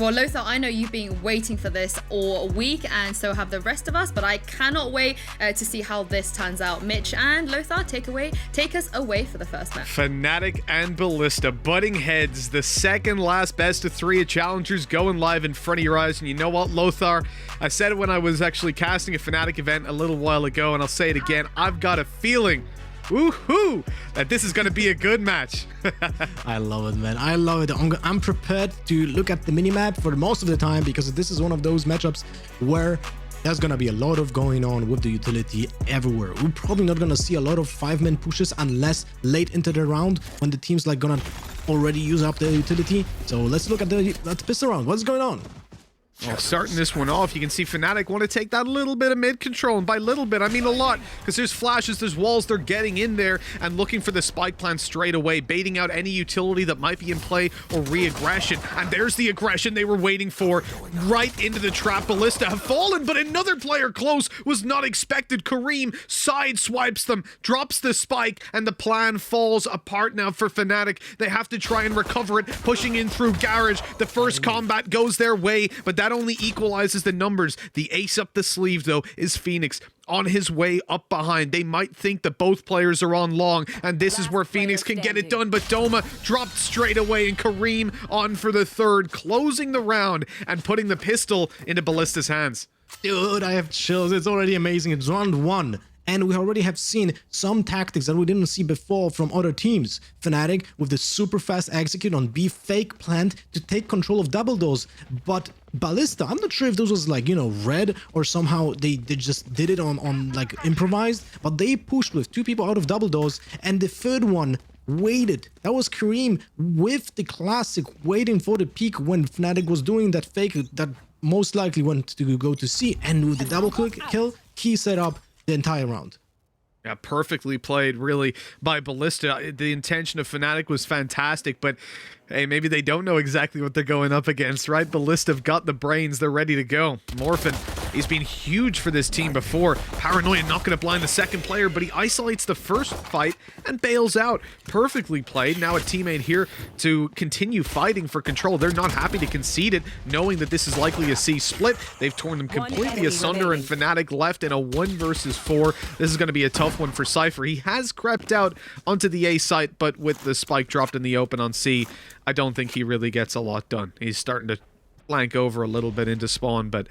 Well, Lothar, I know you've been waiting for this all week, and so have the rest of us, but I cannot wait to see how this turns out. Mitch and Lothar, take us away for the first match. FNATIC and Ballista butting heads. The second last best of 3 of Challengers going live in front of your eyes. And you know what, Lothar? I said it when I was actually casting a FNATIC event a little while ago, and I'll say it again. I've got a feeling, woohoo, that this is going to be a good match. I love it, man. I love it. I'm prepared to look at the minimap for most of the time, because this is one of those matchups where there's going to be a lot of going on with the utility everywhere. We're probably not going to see a lot of 5-man pushes unless late into the round when the team's like going to already use up the utility. So let's look at the pistol round. What's going on? Well, starting this one off, you can see FNATIC want to take that little bit of mid control, and by little bit, I mean a lot, because there's flashes, there's walls, they're getting in there and looking for the spike plan straight away, baiting out any utility that might be in play or re-aggression. And there's the aggression they were waiting for, right into the trap. Ballista have fallen, but another player close was not expected. Kareem side swipes them, drops the spike, and the plan falls apart now for FNATIC. They have to try and recover it, pushing in through Garage. The first combat goes their way, but that only equalizes the numbers. The ace up the sleeve, though, is Phoenix on his way up behind. They might think that both players are on long, and this is where Phoenix can get it done, but Doma dropped straight away, and Kareem on for the third, closing the round and putting the pistol into Ballista's hands. Dude, I have chills. It's already amazing. It's round 1. And we already have seen some tactics that we didn't see before from other teams. FNATIC with the super fast execute on B, fake plant to take control of double doors. But Ballista, I'm not sure if this was like, you know, red or somehow they just did it on like improvised. But they pushed with 2 people out of double doors, and the third one waited. That was Kareem with the classic waiting for the peak when FNATIC was doing that fake that most likely went to go to C. And with the double kill, key set up the entire round. Yeah, perfectly played, really, by Ballista. The intention of FNATIC was fantastic, but hey, maybe they don't know exactly what they're going up against, right? Ballista have got the brains, they're ready to go. Morphin, he's been huge for this team before. Paranoia not going to blind the second player, but he isolates the first fight and bails out. Perfectly played. Now a teammate here to continue fighting for control. They're not happy to concede it, knowing that this is likely a C split. They've torn them completely asunder, and FNATIC left in a 1 versus 4. This is going to be a tough one for Cypher. He has crept out onto the A site, but with the spike dropped in the open on C, I don't think he really gets a lot done. He's starting to flank over a little bit into spawn, but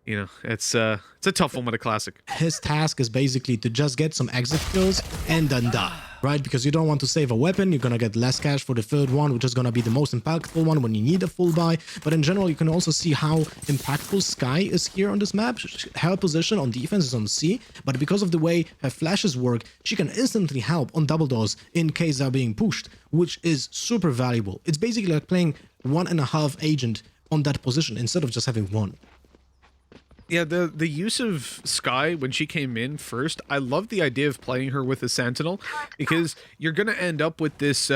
you know, it's a tough one with a classic. His task is basically to just get some exit kills and then die, right? Because you don't want to save a weapon, you're gonna get less cash for the third one, which is gonna be the most impactful one when you need a full buy. But in general, you can also see how impactful Sky is here on this map. Her position on defense is on C, but because of the way her flashes work, she can instantly help on double doors in case they're being pushed, which is super valuable. It's basically like playing 1.5 agent on that position instead of just having 1. Yeah, the use of Sky when she came in first, I love the idea of playing her with a Sentinel, because you're going to end up with this,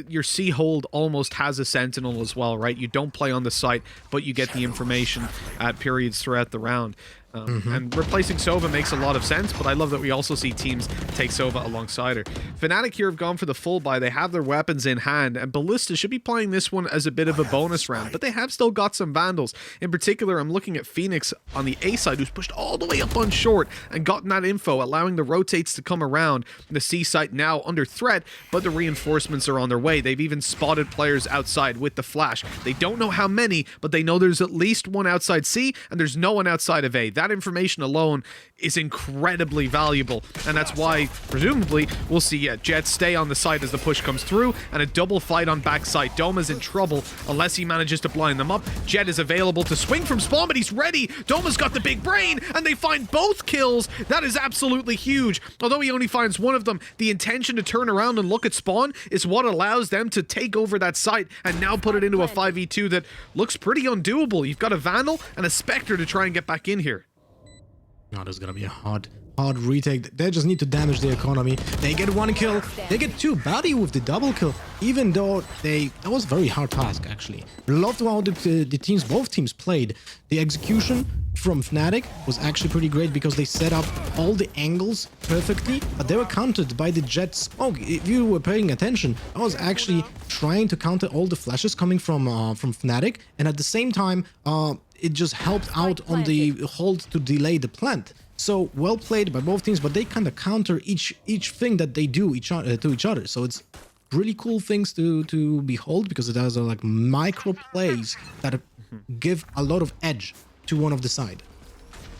your C hold almost has a Sentinel as well, right? You don't play on the site, but you get the information at periods throughout the round. And replacing Sova makes a lot of sense, but I love that we also see teams take Sova alongside her. FNATIC here have gone for the full buy. They have their weapons in hand, and Ballista should be playing this one as a bit of a bonus round, but they have still got some Vandals. In particular, I'm looking at Phoenix on the A side, who's pushed all the way up on short and gotten that info, allowing the rotates to come around. The C site now under threat, but the reinforcements are on their way. They've even spotted players outside with the flash. They don't know how many, but they know there's at least one outside C, and there's no one outside of A. That information alone is incredibly valuable, and that's why presumably we'll see Jet stay on the site as the push comes through, and a double fight on backside. Doma's in trouble unless he manages to blind them up. Jet is available to swing from spawn, but he's ready. Doma's got the big brain, and they find both kills. That is absolutely huge. Although he only finds one of them, the intention to turn around and look at spawn is what allows them to take over that site and now put it into a 5v2 that looks pretty undoable. You've got a Vandal and a Spectre to try and get back in here. Oh, this is gonna be a hard retake. They just need to damage the economy. They get 1 kill. They get 2. Buddy with the double kill. Even though that was a very hard task, actually. Loved how both teams played. The execution from FNATIC was actually pretty great because they set up all the angles perfectly, but they were countered by the jet smoke. If you were paying attention, I was actually trying to counter all the flashes coming from FNATIC, and at the same time, it just helped out on the hold to delay the plant. So well played by both teams, but they kind of counter each thing that they do to each other. So it's really cool things to behold because it has like micro plays that give a lot of edge to one of the side.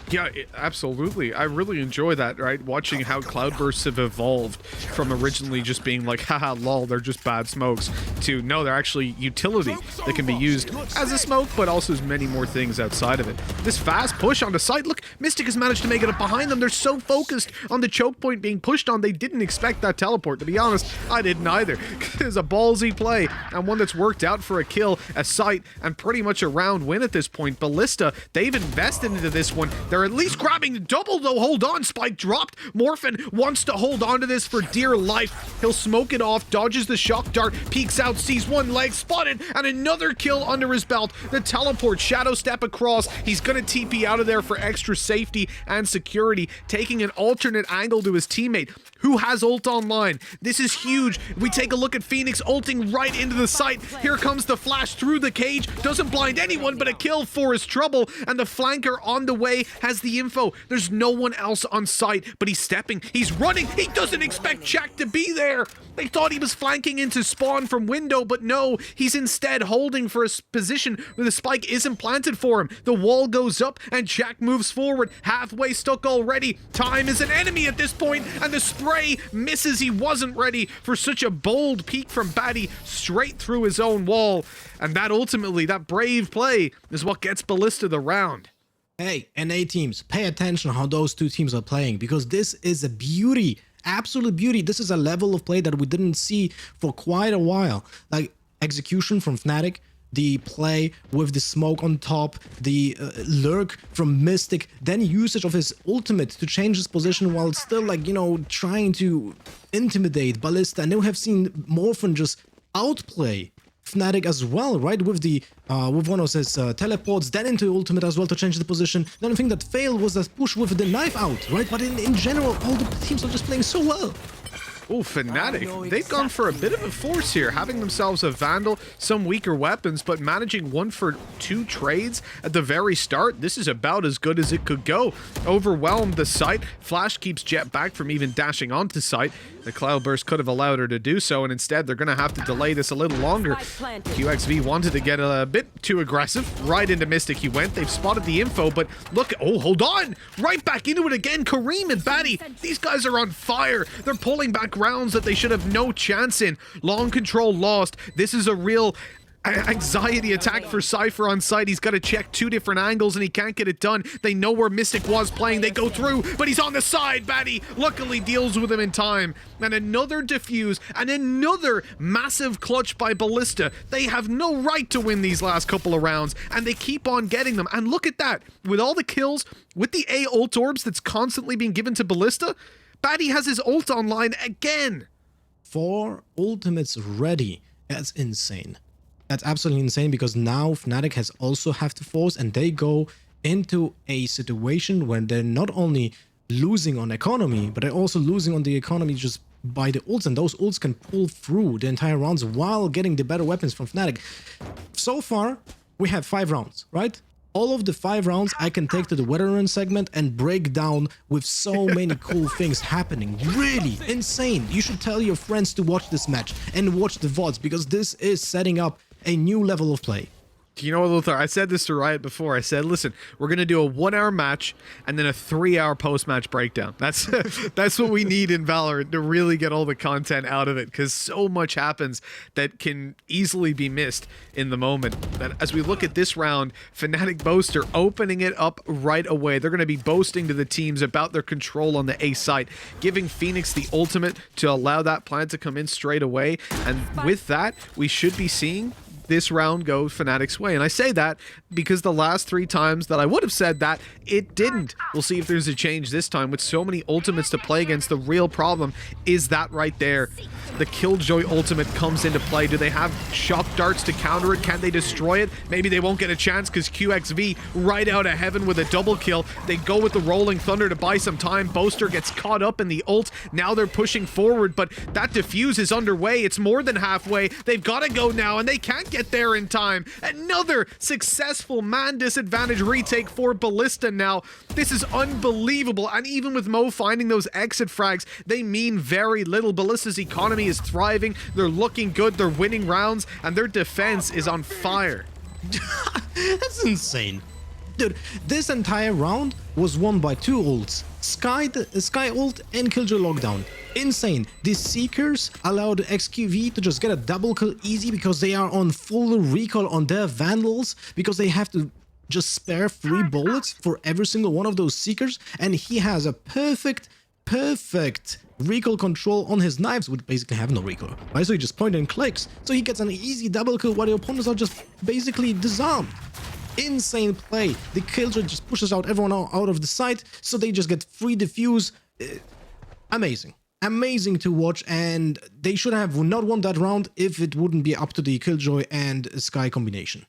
Yeah, absolutely. I really enjoy that, right? Watching how cloudbursts have evolved from originally just being like, haha, lol, they're just bad smokes, to no, they're actually utility that can be used as a smoke, but also as many more things outside of it. This fast push on the side, look, Mystic has managed to make it up behind them. They're so focused on the choke point being pushed on, they didn't expect that teleport. To be honest, I didn't either. It's a ballsy play, and one that's worked out for a kill, a sight, and pretty much a round win at this point. Ballista, they've invested into this one. They're at least grabbing the double, though. Hold on, Spike dropped. Morphin wants to hold on to this for dear life. He'll smoke it off, dodges the shock dart, peeks out, sees one leg, spotted, and another kill under his belt. The teleport, shadow step across. He's gonna TP out of there for extra safety and security, taking an alternate angle to his teammate, who has ult online. This is huge. We take a look at Phoenix ulting right into the site. Here comes the flash through the cage. Doesn't blind anyone, but a kill for his trouble. And the flanker on the way has the info. There's no one else on site, but he's stepping. He's running. He doesn't expect Jack to be there. They thought he was flanking into spawn from window, but no. He's instead holding for a position where the spike isn't planted for him. The wall goes up, and Jack moves forward. Halfway stuck already. Time is an enemy at this point, and the spray misses. He wasn't ready for such a bold peek from Batty straight through his own wall. And that ultimately, that brave play, is what gets Ballista the round. Hey, NA teams, pay attention how those two teams are playing, because this is a beauty, absolute beauty. This is a level of play that we didn't see for quite a while. Like execution from FNATIC, the play with the smoke on top, the lurk from Mystic, then usage of his ultimate to change his position while still, like, you know, trying to intimidate Ballista. And then we have seen Morphin just outplay FNATIC as well, right? With the with one of his teleports, then into ultimate as well to change the position. The only thing that failed was that push with the knife out, right? But in general, all the teams are just playing so well. Oh, FNATIC, they've gone for a bit of a force here, having themselves a Vandal, some weaker weapons, but managing 1 for 2 trades at the very start. This is about as good as it could go. Overwhelmed the site. Flash keeps Jet back from even dashing onto site. The Cloudburst could have allowed her to do so, and instead they're going to have to delay this a little longer. QXV wanted to get a bit too aggressive. Right into Mystic he went. They've spotted the info, but look, oh, hold on. Right back into it again. Kareem and Batty, these guys are on fire. They're pulling back rounds that they should have no chance in. Long control lost. This is a real anxiety attack for Cypher on site. He's got to check 2 different angles and he can't get it done. They know where Mystic was playing. They go through, but he's on the side. Batty luckily deals with him in time. And another defuse and another massive clutch by Ballista. They have no right to win these last couple of rounds, and they keep on getting them. And look at that. With all the kills, with the A ult orbs that's constantly being given to Ballista, Batty has his ult online again. 4 ultimates ready. That's insane. That's absolutely insane, because now FNATIC has also have to force, and they go into a situation where they're not only losing on economy, but they're also losing on the economy just by the ults, and those ults can pull through the entire rounds while getting the better weapons from FNATIC. So far, we have 5 rounds, right? All of the 5 rounds I can take to the veteran segment and break down with so many cool things happening. Really insane. You should tell your friends to watch this match and watch the VODs, because this is setting up a new level of play. You know what, Lothar? I said this to Riot before. I said, listen, we're going to do a 1-hour match and then a 3-hour post-match breakdown. That's what we need in Valorant to really get all the content out of it, because so much happens that can easily be missed in the moment. But as we look at this round, FNATIC Boaster opening it up right away. They're going to be boasting to the teams about their control on the A site, giving Phoenix the ultimate to allow that plan to come in straight away. And with that, we should be seeing this round go FNATIC's way. And I say that because the last 3 times that I would have said that, it didn't. We'll see if there's a change this time. With so many ultimates to play against, the real problem is that right there. The Killjoy ultimate comes into play. Do they have shock darts to counter it? Can they destroy it? Maybe they won't get a chance because QXV right out of heaven with a double kill. They go with the Rolling Thunder to buy some time. Boaster gets caught up in the ult. Now they're pushing forward, but that defuse is underway. It's more than halfway. They've got to go now, and they can't get there in time. Another successful man disadvantage retake for Ballista now. This is unbelievable, and even with Mo finding those exit frags, they mean very little. Ballista's economy is thriving. They're looking good. They're winning rounds, and their defense is on fire. That's insane. Dude, this entire round was won by 2 ults. Sky ult and Killjoy lockdown. Insane. These Seekers allowed XQV to just get a double kill easy because they are on full recall on their Vandals, because they have to just spare 3 bullets for every single one of those Seekers, and he has a perfect recoil control on his knives, which basically have no recoil, right? So he just point and clicks, so he gets an easy double kill while the opponents are just basically disarmed. Insane play. The Killjoy just pushes out everyone out of the site, so they just get free defuse. Amazing to watch, and they should have not won that round if it wouldn't be up to the Killjoy and Sky combination.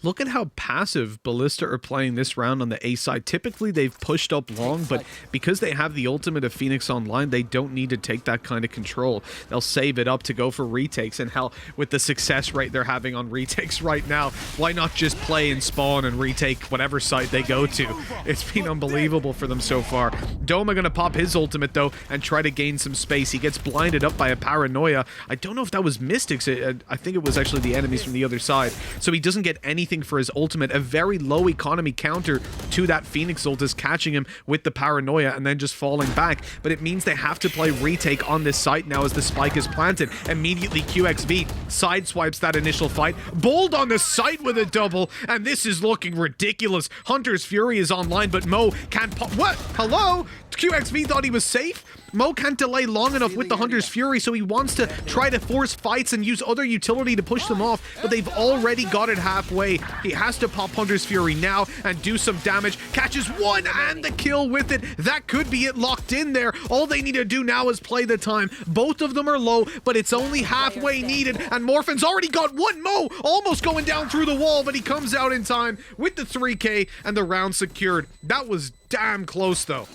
Look at how passive Ballista are playing this round on the A side. Typically, they've pushed up long, but because they have the ultimate of Phoenix online, they don't need to take that kind of control. They'll save it up to go for retakes, and hell, with the success rate they're having on retakes right now, why not just play and spawn and retake whatever site they go to? It's been unbelievable for them so far. Doma gonna pop his ultimate, though, and try to gain some space. He gets blinded up by a paranoia. I don't know if that was Mystics. I think it was actually the enemies from the other side. So he doesn't get anything for his ultimate. A very low economy counter to that Phoenix ult is catching him with the paranoia and then just falling back. But it means they have to play retake on this site now as the spike is planted. Immediately QXV sideswipes that initial fight. Bold on the site with a double, and this is looking ridiculous. Hunter's Fury is online, but Mo can't pop. What? Hello? QXV thought he was safe? Mo can't delay long enough with the Hunter's Fury, so he wants to try to force fights and use other utility to push them off, but they've already got it halfway. He has to pop Hunter's Fury now and do some damage. Catches one and the kill with it. That could be it locked in there. All they need to do now is play the time. Both of them are low, but it's only halfway needed, and Morphin's already got one. Mo almost going down through the wall, but he comes out in time with the 3K and the round secured. That was damn close, though.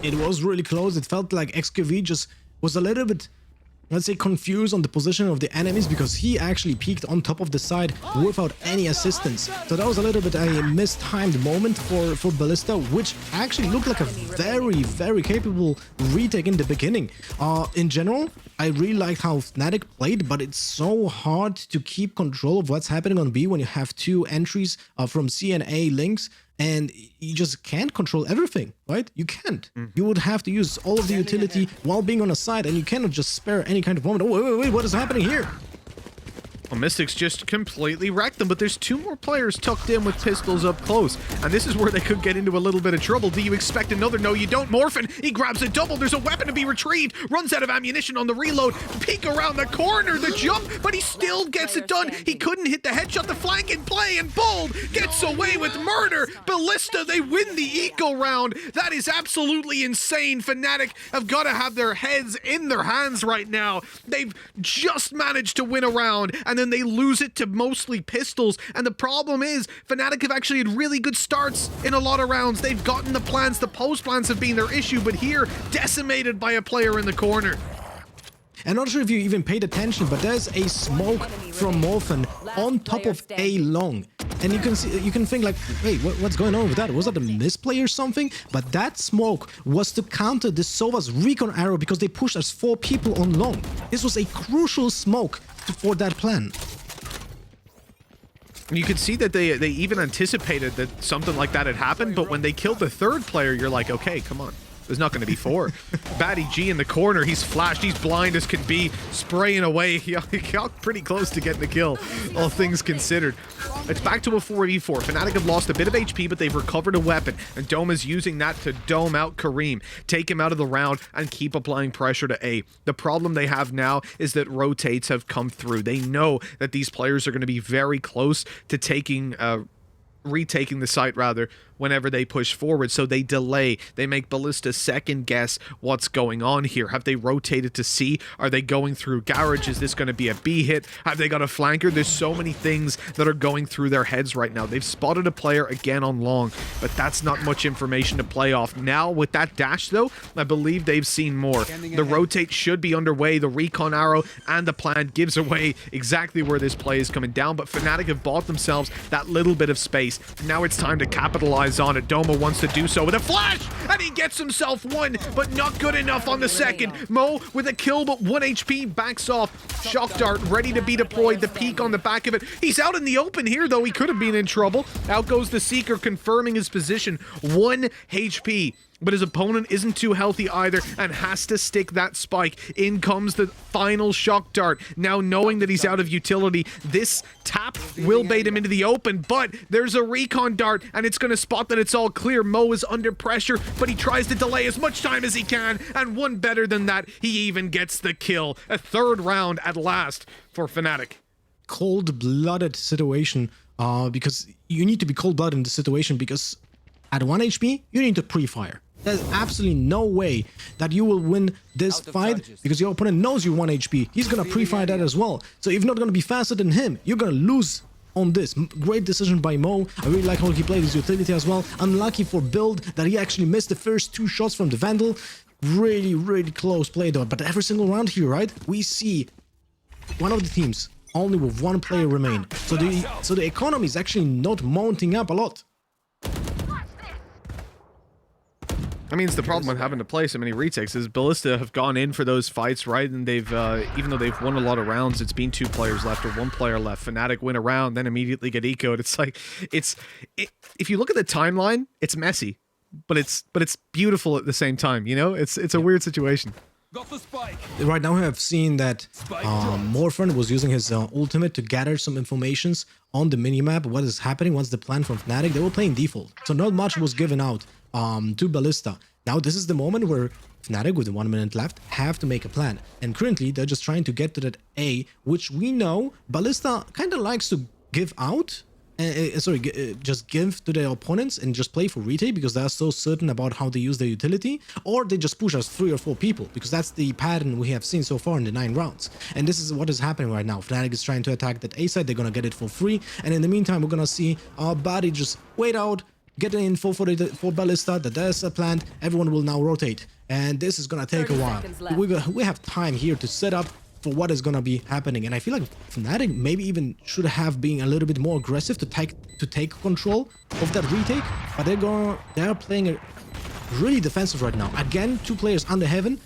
It was really close. It felt like XQV just was a little bit, let's say, confused on the position of the enemies, because he actually peeked on top of the side without any assistance. So that was a little bit a mistimed moment for Ballista, which actually looked like a very capable retake in the beginning. In general, I really liked how FNATIC played, but it's so hard to keep control of what's happening on B when you have 2 entries from C and A links, and you just can't control everything, right? You can't. You would have to use all of the utility while being on a side, and you cannot just spare any kind of moment. Oh, wait, what is happening here? Well, Mystics just completely wrecked them, but there's 2 more players tucked in with pistols up close, and this is where they could get into a little bit of trouble. Do you expect another? No, you don't. Morphin, he grabs a double. There's a weapon to be retrieved. Runs out of ammunition on the reload. Peek around the corner, the jump, but he still gets it done. He couldn't hit the headshot, the flank in play, and Bold gets away with murder. Ballista, they win the eco round. That is absolutely insane. FNATIC have got to have their heads in their hands right now. They've just managed to win a round, and then they lose it to mostly pistols. And the problem is, FNATIC have actually had really good starts in a lot of rounds. They've gotten the plants. The post plants have been their issue, but here, decimated by a player in the corner. I'm not sure if you even paid attention, but there's a smoke from Morphin on top of A long. And you can think like, hey, what's going on with that? Was that a misplay or something? But that smoke was to counter the Sova's recon arrow, because they pushed us 4 people on long. This was a crucial smoke for that plan. You could see that they even anticipated that something like that had happened, but when they killed the 3rd player, you're like, okay, come on. There's not going to be 4. Batty G in the corner. He's flashed. He's blind as can be. Spraying away. He got pretty close to getting the kill, all things considered. It's back to a 4v4. FNATIC have lost a bit of HP, but they've recovered a weapon. And Dome is using that to dome out Kareem, take him out of the round, and keep applying pressure to A. The problem they have now is that rotates have come through. They know that these players are going to be very close to retaking the site rather whenever they push forward, so they delay. They make Ballista second guess what's going on here. Have they rotated to C? Are they going through garage? Is this going to be a B hit? Have they got a flanker? There's so many things that are going through their heads right now. They've spotted a player again on long, but that's not much information to play off. Now with that dash though, I believe they've seen more. The rotate should be underway. The recon arrow and the plan gives away exactly where this play is coming down, but FNATIC have bought themselves that little bit of space. Now it's time to capitalize on it. Doma wants to do so with a flash, and he gets himself one, but not good enough on the second. Mo with a kill, but 1 HP, backs off. Shock dart ready to be deployed. The peek on the back of it. He's out in the open here, though. He could have been in trouble. Out goes the Seeker, confirming his position. 1 HP. But his opponent isn't too healthy either and has to stick that spike. In comes the final shock dart. Now knowing that he's out of utility, this tap will bait him into the open, but there's a recon dart and it's going to spot that it's all clear. Mo is under pressure, but he tries to delay as much time as he can, and one better than that, he even gets the kill. A 3rd round at last for FNATIC. Cold-blooded situation, because you need to be cold-blooded in this situation, because at 1 HP, you need to pre-fire. There's absolutely no way that you will win this fight because your opponent knows you're 1 HP. He's gonna pre-fire that as well. So if you're not gonna be faster than him, you're gonna lose on this. Great decision by Mo. I really like how he played his utility as well. Unlucky for Build that he actually missed the first 2 shots from the Vandal. Really, really close play though. But every single round here, right, we see one of the teams only with 1 player remain. So the economy is actually not mounting up a lot. I mean, it's the problem with having to play so many retakes is Ballista have gone in for those fights, right? And they've, even though they've won a lot of rounds, it's been 2 players left or 1 player left. FNATIC win a round, then immediately get ecoed. It's like, if you look at the timeline, it's messy, but it's beautiful at the same time, you know? It's a weird situation. Got the spike. Right now we have seen that Morphin was using his ultimate to gather some informations on the minimap, what is happening, what's the plan from FNATIC. They were playing default, so not much was given out to Ballista. Now this is the moment where FNATIC, with 1 minute left, have to make a plan. And currently they're just trying to get to that A, which we know Ballista kind of likes to give out. Just give to their opponents and just play for retake because they're so certain about how they use their utility, or they just push us 3 or 4 people because that's the pattern we have seen so far in the 9 rounds. And this is what is happening right now. FNATIC is trying to attack that A side, they're gonna get it for free, and in the meantime we're gonna see our body just wait out, get the info for Ballista that there's a plant, everyone will now rotate, and this is gonna take a while. We have time here to set up for what is gonna be happening, and I feel like FNATIC maybe even should have been a little bit more aggressive to take control of that retake, but they're playing it really defensive right now. Again, 2 players under heaven.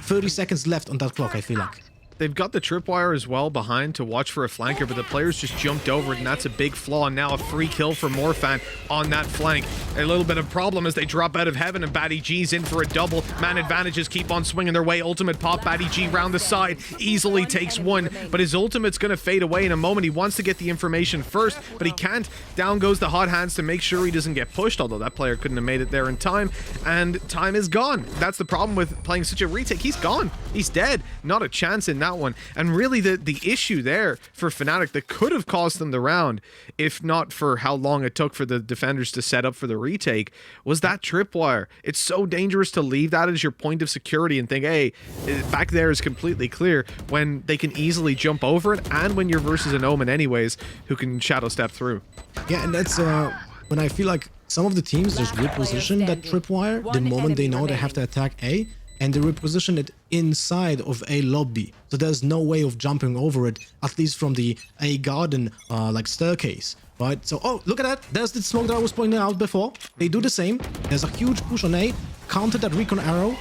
30 seconds left on that clock, I feel like. They've got the tripwire as well behind to watch for a flanker, but the players just jumped over it, and that's a big flaw. And now a free kill for Morphan on that flank. A little bit of problem as they drop out of heaven, and Batty G's in for a double. Man advantages keep on swinging their way. Ultimate pop, Batty G round the side, easily takes 1, but his ultimate's going to fade away in a moment. He wants to get the information first, but he can't. Down goes the hot hands to make sure he doesn't get pushed, although that player couldn't have made it there in time, and time is gone. That's the problem with playing such a retake. He's gone. He's dead. Not a chance in that one. And really the issue there for FNATIC that could have cost them the round, if not for how long it took for the defenders to set up for the retake, was that tripwire. It's so dangerous to leave that as your point of security and think, hey, back there is completely clear, when they can easily jump over it, and when you're versus an Omen anyways who can shadow step through. Yeah, and that's when I feel like some of the teams just reposition that tripwire the moment they know they have to attack A, and they reposition it inside of a lobby. So there's no way of jumping over it, at least from the A garden like staircase, right? So, oh, look at that. There's the smoke that I was pointing out before. They do the same. There's a huge push on A, counter that recon arrow.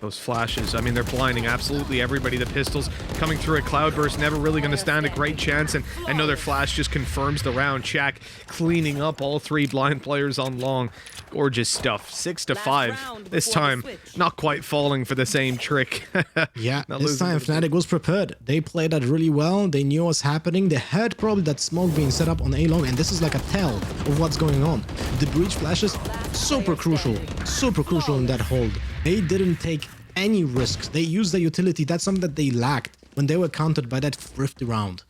Those flashes, I mean, they're blinding absolutely everybody. The pistols coming through a cloudburst, never really going to stand a great chance, and another flash just confirms the round. Shaq cleaning up all 3 blind players on long. Gorgeous stuff. 6 to 5. This time, not quite falling for the same trick. Yeah, this time FNATIC was prepared. They played that really well. They knew what's happening. They heard probably that smoke being set up on A long, and this is like a tell of what's going on. The breach flashes, super crucial in that hold. They didn't take any risks. They used the utility. That's something that they lacked when they were countered by that thrifty round.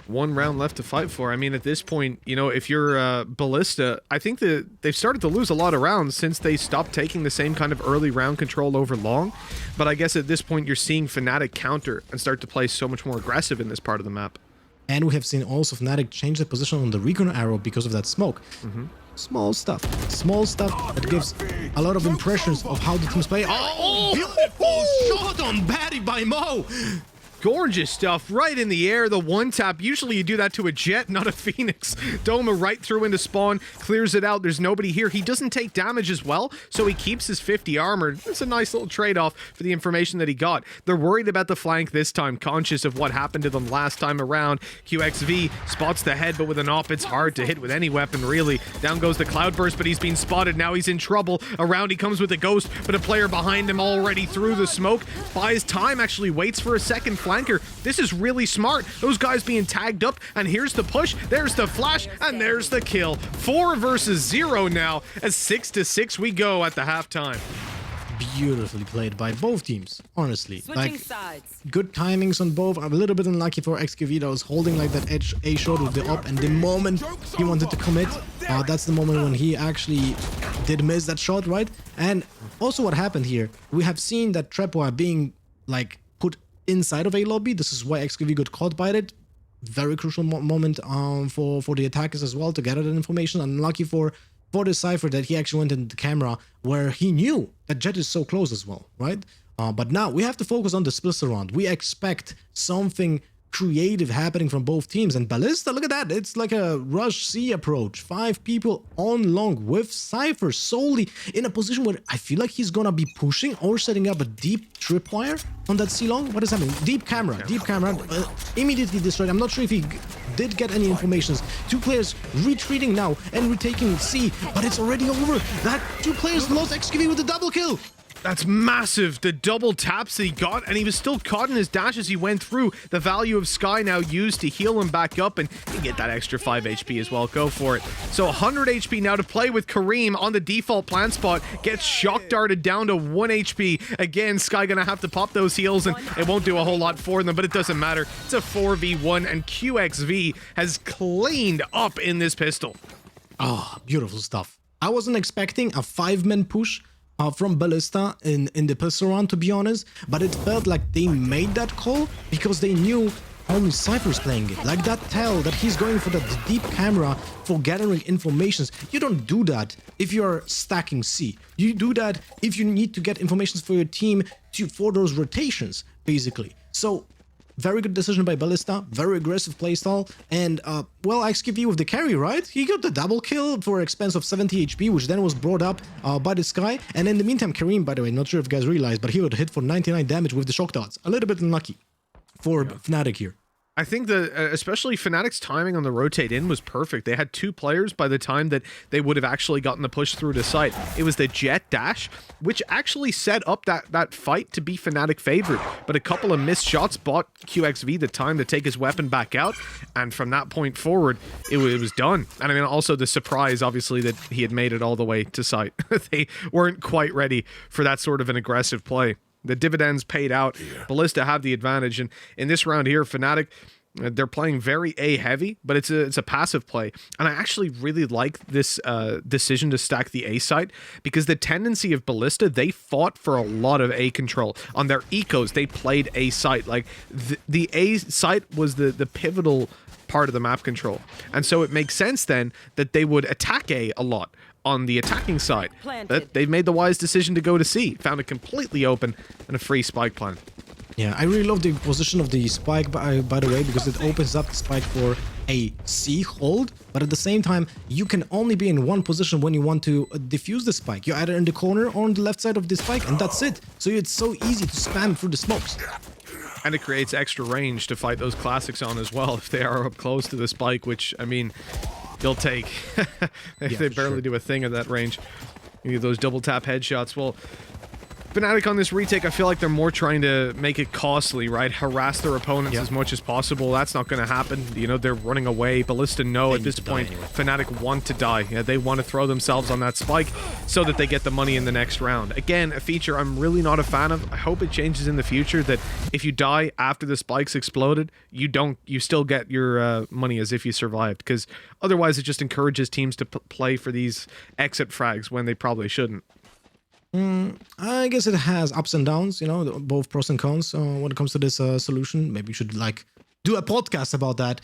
1 round left to fight for. I mean, at this point, you know, if you're Ballista, I think that they've started to lose a lot of rounds since they stopped taking the same kind of early round control over long. But I guess at this point, you're seeing FNATIC counter and start to play so much more aggressive in this part of the map. And we have seen also FNATIC change the position on the recon arrow because of that smoke. Small stuff that gives a lot of impressions of how the teams play. Oh, beautiful shot on Batty by Mo. Gorgeous stuff, right in the air, the one tap. Usually you do that to a Jet, not a Phoenix. Doma right through into spawn, clears it out. There's nobody here. He doesn't take damage as well, so he keeps his 50 armor. It's a nice little trade-off for the information that he got. They're worried about the flank this time, conscious of what happened to them last time around. QXV spots the head, but with an op, it's hard to hit with any weapon, really. Down goes the Cloudburst, but he's been spotted. Now he's in trouble. Around he comes with a Ghost, but a player behind him already through the smoke. Buys time, actually waits for a second flanker. This is really smart. Those guys being tagged up, and here's the push, there's the flash, and there's the kill. 4 versus 0 now, as 6 to 6 we go at the halftime. Beautifully played by both teams, honestly. Like, good timings on both. I'm a little bit unlucky for XQV that was holding like that edge A shot with the op, and the moment he wanted to commit, that's the moment when he actually did miss that shot, right? And also what happened here, we have seen that Trapwire being like put inside of a lobby. This is why XQV got caught by it. Very crucial moment for the attackers as well to gather that information. Unlucky for the Cypher that he actually went into the camera where he knew that Jet is so close as well, right? But now we have to focus on the Splitter round. We expect something creative happening from both teams, and Ballista, look at that, it's like a rush C approach. 5 people on long with Cypher solely in a position where I feel like he's gonna be pushing or setting up a deep tripwire on that C long. What is happening? Deep camera immediately destroyed. I'm not sure if he did get any informations. 2 players retreating now and retaking C, but it's already over. That 2 players lost XQV with a double kill. That's massive, the double taps that he got, and he was still caught in his dash as he went through. The value of Sky now used to heal him back up, and he get that extra 5 HP as well. Go for it. So 100 HP now to play with Kareem on the default plant spot. Gets shock darted down to 1 HP. Again, Sky gonna have to pop those heals, and it won't do a whole lot for them, but it doesn't matter. It's a 4v1, and QXV has cleaned up in this pistol. Oh, beautiful stuff. I wasn't expecting a 5-man push from Ballista in the pistol round, to be honest, but it felt like they made that call because they knew only Cypher's playing it. Like that tell that he's going for the deep camera for gathering informations. You don't do that if you're stacking C. You do that if you need to get informations for your team for those rotations, basically. So very good decision by Ballista, very aggressive playstyle, and well, XQV with the carry, right? He got the double kill for expense of 70 HP, which then was brought up by the Sky. And in the meantime, Kareem, by the way, not sure if you guys realized, but he got hit for 99 damage with the shock darts. A little bit unlucky for FNATIC here. I think that especially FNATIC's timing on the rotate in was perfect. They had 2 players by the time that they would have actually gotten the push through to site. It was the Jet dash, which actually set up that fight to be FNATIC favored. But a couple of missed shots bought QXV the time to take his weapon back out. And from that point forward, it was done. And I mean, also the surprise, obviously, that he had made it all the way to site. They weren't quite ready for that sort of an aggressive play. The dividends paid out. Ballista have the advantage, and in this round here, FNATIC, they're playing very A heavy, but it's a passive play. And I actually really like this decision to stack the A site, because the tendency of Ballista, they fought for a lot of A control. On their ecos, they played A site. Like the A site was the pivotal part of the map control. And so it makes sense then that they would attack A lot on the attacking side. But they've made the wise decision to go to C. Found it completely open and a free spike plant. Yeah, I really love the position of the spike, by the way, because it opens up the spike for a C hold, but at the same time, you can only be in one position when you want to defuse the spike. You're either in the corner or on the left side of the spike, and that's it. So it's so easy to spam through the smokes. And it creates extra range to fight those classics on as well if they are up close to the spike, which, I mean, you'll take. They barely do a thing at that range. You need those double tap headshots. Well, FNATIC on this retake, I feel like they're more trying to make it costly, right? Harass their opponents as much as possible. That's not going to happen. You know, they're running away. Ballista know at this point FNATIC want to die. Yeah, they want to throw themselves on that spike so that they get the money in the next round. Again, a feature I'm really not a fan of. I hope it changes in the future that if you die after the spikes exploded, you still get your money as if you survived, because otherwise it just encourages teams to play for these exit frags when they probably shouldn't. I guess it has ups and downs, you know, both pros and cons when it comes to this solution. Maybe we should like do a podcast about that.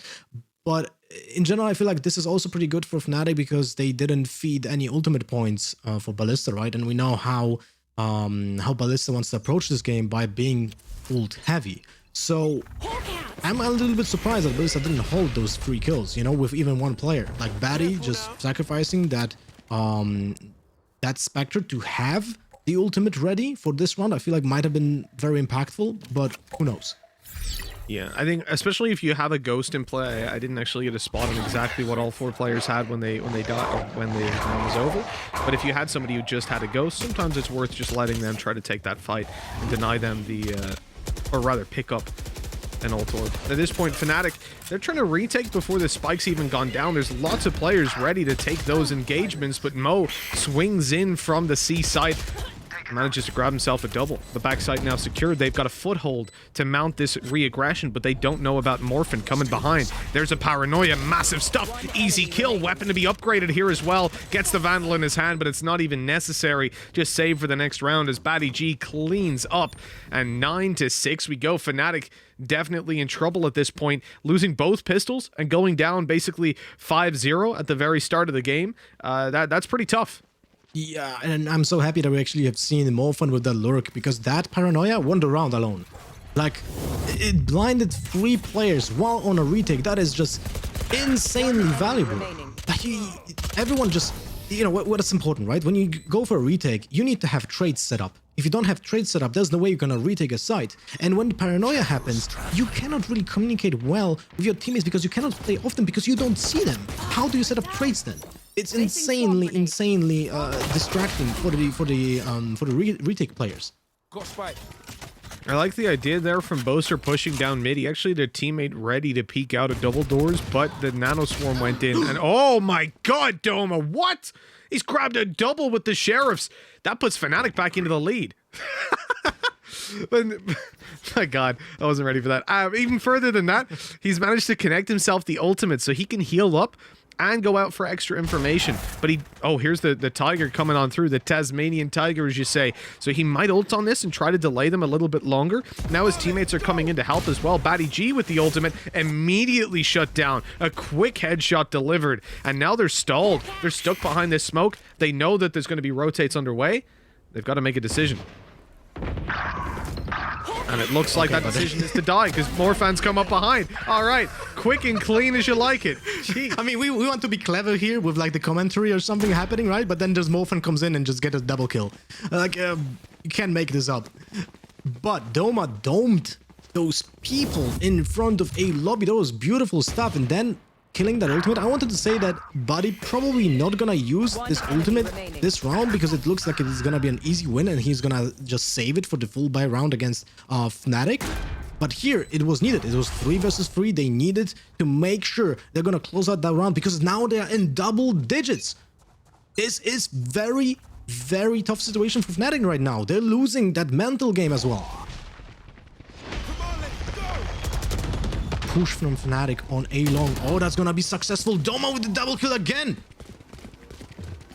But in general, I feel like this is also pretty good for FNATIC because they didn't feed any ultimate points for Ballista, right? And we know how Ballista wants to approach this game by being ult heavy. So I'm a little bit surprised that Ballista didn't hold those 3 kills, you know, with even one player. Like Batty just sacrificing that Spectre to have the ultimate ready for this round, I feel like might have been very impactful, but who knows? Yeah, I think especially if you have a ghost in play, I didn't actually get a spot on exactly what all 4 players had when they died, or when the round was over. But if you had somebody who just had a ghost, sometimes it's worth just letting them try to take that fight and deny them the, or rather pick up an ult orb. At this point, FNATIC, they're trying to retake before the spike's even gone down. There's lots of players ready to take those engagements, but Mo swings in from the C side, manages to grab himself a double. The backside now secured. They've got a foothold to mount this re-aggression, but they don't know about Morphin coming behind. There's a Paranoia, massive stuff. Easy kill, weapon to be upgraded here as well. Gets the Vandal in his hand, but it's not even necessary. Just save for the next round as Batty G cleans up. And 9-6 we go. FNATIC definitely in trouble at this point, losing both pistols and going down basically 5-0 at the very start of the game. That's pretty tough. Yeah, and I'm so happy that we actually have seen Morphin with that lurk, because that Paranoia won the round alone. Like, it blinded 3 players while on a retake. That is just insanely valuable. Like, everyone just, you know, what is important, right? When you go for a retake, you need to have trades set up. If you don't have trades set up, there's no way you're gonna retake a site. And when the Paranoia happens, you cannot really communicate well with your teammates because you cannot play often because you don't see them. How do you set up trades then? It's insanely distracting for the retake players. I like the idea there from Boaster pushing down mid. He actually had a teammate ready to peek out of double doors, but the Nano Swarm went in. And oh my god, Doma, what? He's grabbed a double with the Sheriffs. That puts FNATIC back into the lead. But, my god, I wasn't ready for that. Even further than that, he's managed to connect himself the ultimate so he can heal up and go out for extra information. But here's the Tiger coming on through, the Tasmanian Tiger, as you say. So he might ult on this and try to delay them a little bit longer. Now his teammates are coming in to help as well. Batty G with the ultimate, immediately shut down. A quick headshot delivered. And now they're stalled. They're stuck behind this smoke. They know that there's going to be rotates underway. They've got to make a decision. And it looks like that decision is to die because more fans come up behind. All right, quick and clean as you like it. Jeez. I mean, we want to be clever here with like the commentary or something happening, right? But then there's Morphin comes in and just get a double kill. Like, you can't make this up. But Doma domed those people in front of a lobby. That was beautiful stuff. And then killing that ultimate. I wanted to say that Buddy probably not gonna use this ultimate this round because it looks like it is gonna be an easy win and he's gonna just save it for the full buy round against FNATIC. But here it was needed. It was 3 versus 3. They needed to make sure they're gonna close out that round because now they are in double digits. This is very, very tough situation for FNATIC right now. They're losing that mental game as well. Push from FNATIC on A long. Oh, that's gonna be successful. Doma with the double kill again.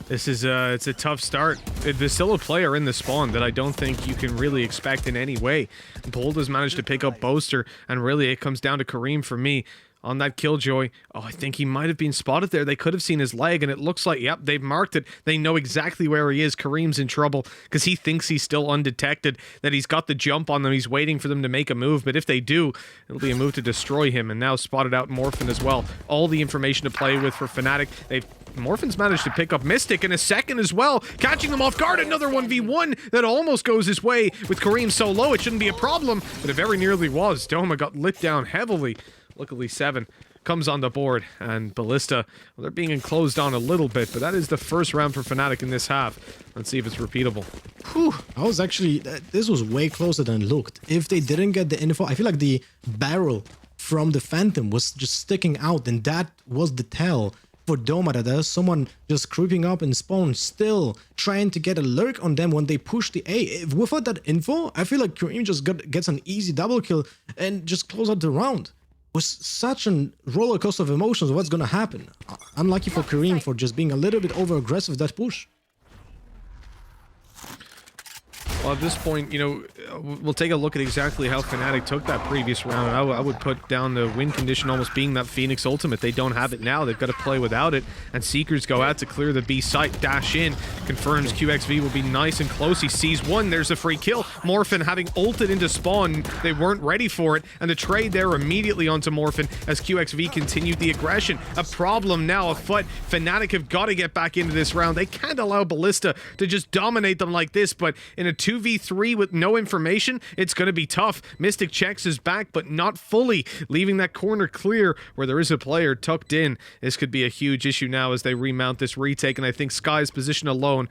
This is it's a tough start. There's still a player in the spawn that I don't think you can really expect in any way. Bold has managed to pick up Boaster, and really it comes down to Kareem for me. on that Killjoy. Oh, I think he might have been spotted there. They could have seen his leg, and it looks like, yep, they've marked it. They know exactly where he is. Kareem's in trouble because he thinks he's still undetected, that he's got the jump on them. He's waiting for them to make a move, but if they do, it'll be a move to destroy him. And now spotted out Morphin as well. All the information to play with for FNATIC. Morphin's managed to pick up Mystic in a second as well, catching them off guard. Another 1v1 that almost goes his way with Kareem so low. It shouldn't be a problem, but it very nearly was. Doma got lit down heavily. Luckily, 7 comes on the board, and Ballista, well, they're being enclosed on a little bit, but that is the first round for FNATIC in this half. Let's see if it's repeatable. Whew, I was actually, this was way closer than it looked. If they didn't get the info, I feel like the barrel from the Phantom was just sticking out, and that was the tell for Doma that there's someone just creeping up in spawn, still trying to get a lurk on them when they push the A. Without that info, I feel like Kareem just gets an easy double kill and just close out the round. Was such a roller coaster of emotions. What's gonna happen? Unlucky for Kareem for just being a little bit over aggressive with that push. Well, at this point, you know, we'll take a look at exactly how FNATIC took that previous round. I would put down the win condition almost being that Phoenix ultimate. They don't have it now. They've got to play without it. And Seekers go out to clear the B site. Dash in. Confirms QXV will be nice and close. He sees one. There's a free kill. Morphin having ulted into spawn. They weren't ready for it. And the trade there immediately onto Morphin as QXV continued the aggression. A problem now afoot. FNATIC have got to get back into this round. They can't allow Ballista to just dominate them like this, but in a 2v3 with no information, it's going to be tough. Mystic checks his back, but not fully, leaving that corner clear where there is a player tucked in. This could be a huge issue now as they remount this retake, and I think Sky's position alone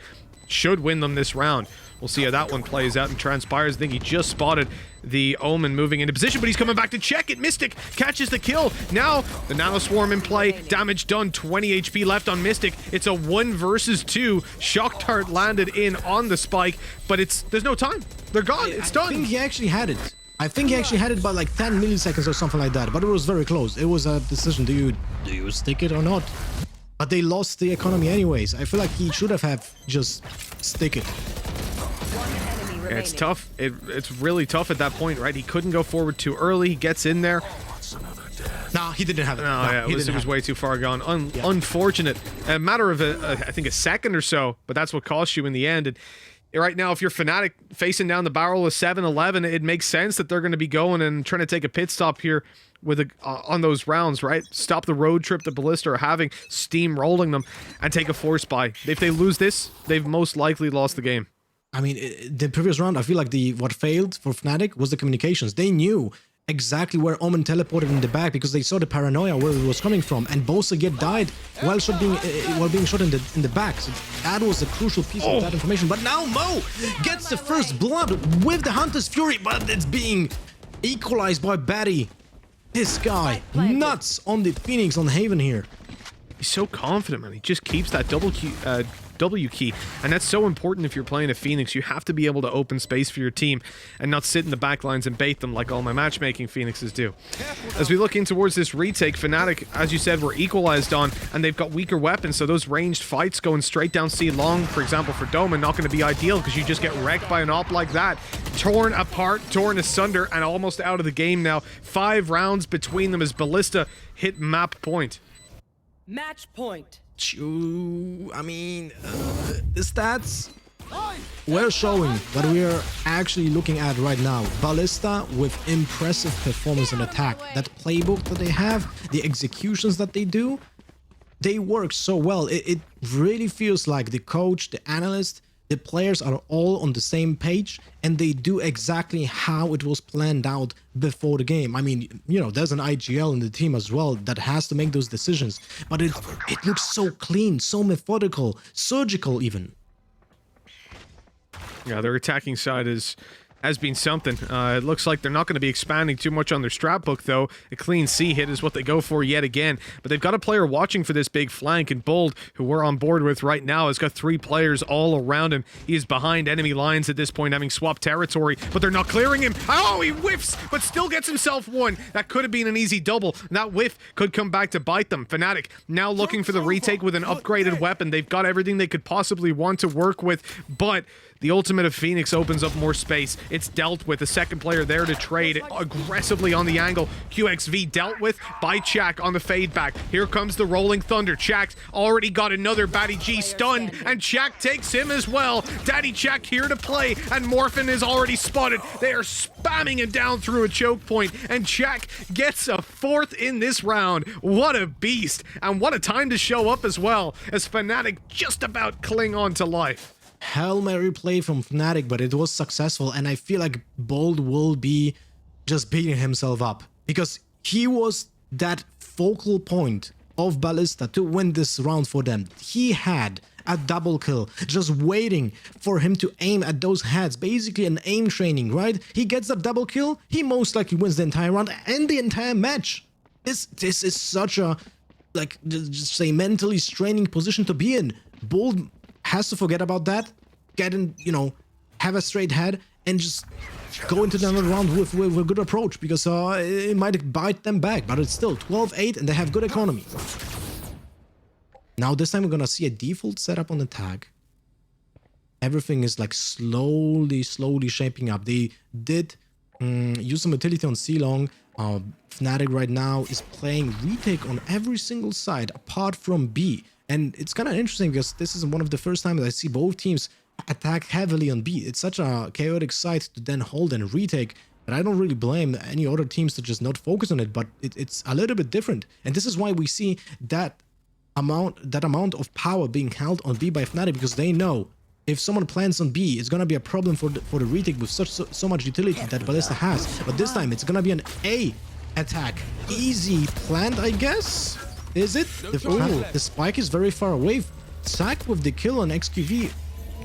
should win them this round. We'll see how that one plays out and transpires. I think he just spotted the Omen moving into position, but he's coming back to check it. Mystic catches the kill. Now, the Nano Swarm in play. Damage done. 20 HP left on Mystic. It's a 1 versus 2. Shock Dart landed in on the spike, but there's no time. They're gone. It's done. I think he actually had it. I think he actually had it by like 10 milliseconds or something like that, but it was very close. It was a decision. Do you stick it or not? But they lost the economy anyways. I feel like he should have just stick it. Yeah, it's tough. It's really tough at that point, right? He couldn't go forward too early. He gets in there. No, he didn't have it. No, yeah, it was way too far gone. Unfortunate. A matter of, I think, a second or so, but that's what cost you in the end. And right now, if you're FNATIC facing down the barrel of 7-11, it makes sense that they're going to be going and trying to take a pit stop here with on those rounds, right? Stop the road trip that Ballista are having, steamrolling them, and take a force buy. If they lose this, they've most likely lost the game. I mean, the previous round, I feel like what failed for FNATIC was the communications. They knew exactly where Omen teleported in the back because they saw the paranoia where it was coming from, and Bosa died while being shot in the back. So that was a crucial piece of that information. But now Mo gets the first blood with the Hunter's Fury, but it's being equalized by Batty. This guy nuts on the Phoenix on Haven here. He's so confident, man. He just keeps that W key, and that's so important if you're playing a Phoenix. You have to be able to open space for your team and not sit in the back lines and bait them like all my matchmaking Phoenixes do. As we look in towards this retake, FNATIC, as you said, were equalized on, and they've got weaker weapons, so those ranged fights going straight down C long, for example, for Doma, not going to be ideal because you just get wrecked by an op like that. Torn apart, torn asunder, and almost out of the game now. 5 rounds between them as Ballista hit map point. Match point. I mean, the stats we're showing what we are actually looking at right now. Ballista with impressive performance and attack. That playbook that they have, the executions that they do, they work so well. It really feels like the coach, the analyst, the players are all on the same page, and they do exactly how it was planned out before the game. I mean, you know, there's an IGL in the team as well that has to make those decisions, but it looks so clean, so methodical, surgical even. Yeah, their attacking side has been something. It looks like they're not going to be expanding too much on their strat book, though. A clean C hit is what they go for yet again. But they've got a player watching for this big flank, and Bold, who we're on board with right now, has got 3 players all around him. He is behind enemy lines at this point, having swapped territory, but they're not clearing him. Oh, he whiffs, but still gets himself one. That could have been an easy double. That whiff could come back to bite them. FNATIC now looking for the retake with an upgraded weapon. They've got everything they could possibly want to work with, but The ultimate of Phoenix opens up more space. It's dealt with. A second player there to trade aggressively on the angle. QXV dealt with by Chak on the fade back. Here comes the rolling thunder. Chak's already got another Batty G stunned, and Chak takes him as well. Daddy Chak here to play, and Morphin is already spotted. They are spamming it down through a choke point, and Chak gets a 4th in this round. What a beast, and what a time to show up as well, as FNATIC just about cling on to life. Hail Mary play from FNATIC, but it was successful, and I feel like Bold will be just beating himself up because he was that focal point of Ballista to win this round for them. He had a double kill, just waiting for him to aim at those heads, basically an aim training, right? He gets that double kill, he most likely wins the entire round and the entire match. This is such a, like, just say, mentally straining position to be in. Bold has to forget about that, get in, you know, have a straight head, and just go into the another round with a good approach, because it might bite them back, but it's still 12-8 and they have good economy. Now this time we're gonna see a default setup on the tag. Everything is like slowly shaping up. They did use some utility on C-Long. FNATIC right now is playing retake on every single side apart from B. And it's kind of interesting because this is one of the first times I see both teams attack heavily on B. It's such a chaotic site to then hold and retake, but I don't really blame any other teams to just not focus on it, but it's a little bit different. And this is why we see that amount of power being held on B by FNATIC, because they know if someone plants on B, it's gonna be a problem for the retake with so much utility that Ballista has. But this time it's gonna be an A attack. Easy plant, I guess? Is it? The spike is very far away. Sack with the kill on XQV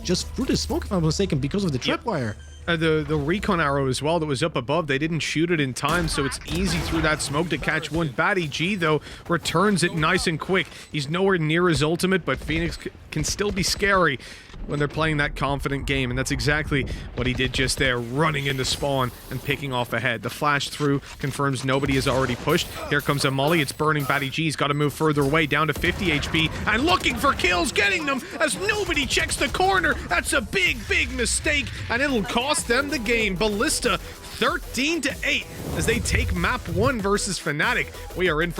just through the smoke, if I'm not mistaken, because of the tripwire. The recon arrow as well that was up above, they didn't shoot it in time, so it's easy through that smoke to catch one. Batty G, though, returns it nice and quick. He's nowhere near his ultimate, but Phoenix can still be scary when they're playing that confident game, and that's exactly what he did just there, running into spawn and picking off ahead. The flash through confirms nobody is already pushed. Here comes a molly. It's burning Batty G. He's got to move further away, down to 50 HP, and looking for kills, getting them as nobody checks the corner. That's a big mistake, and it'll cost them the game. Ballista 13-8 as they take map 1 versus FNATIC. We are in for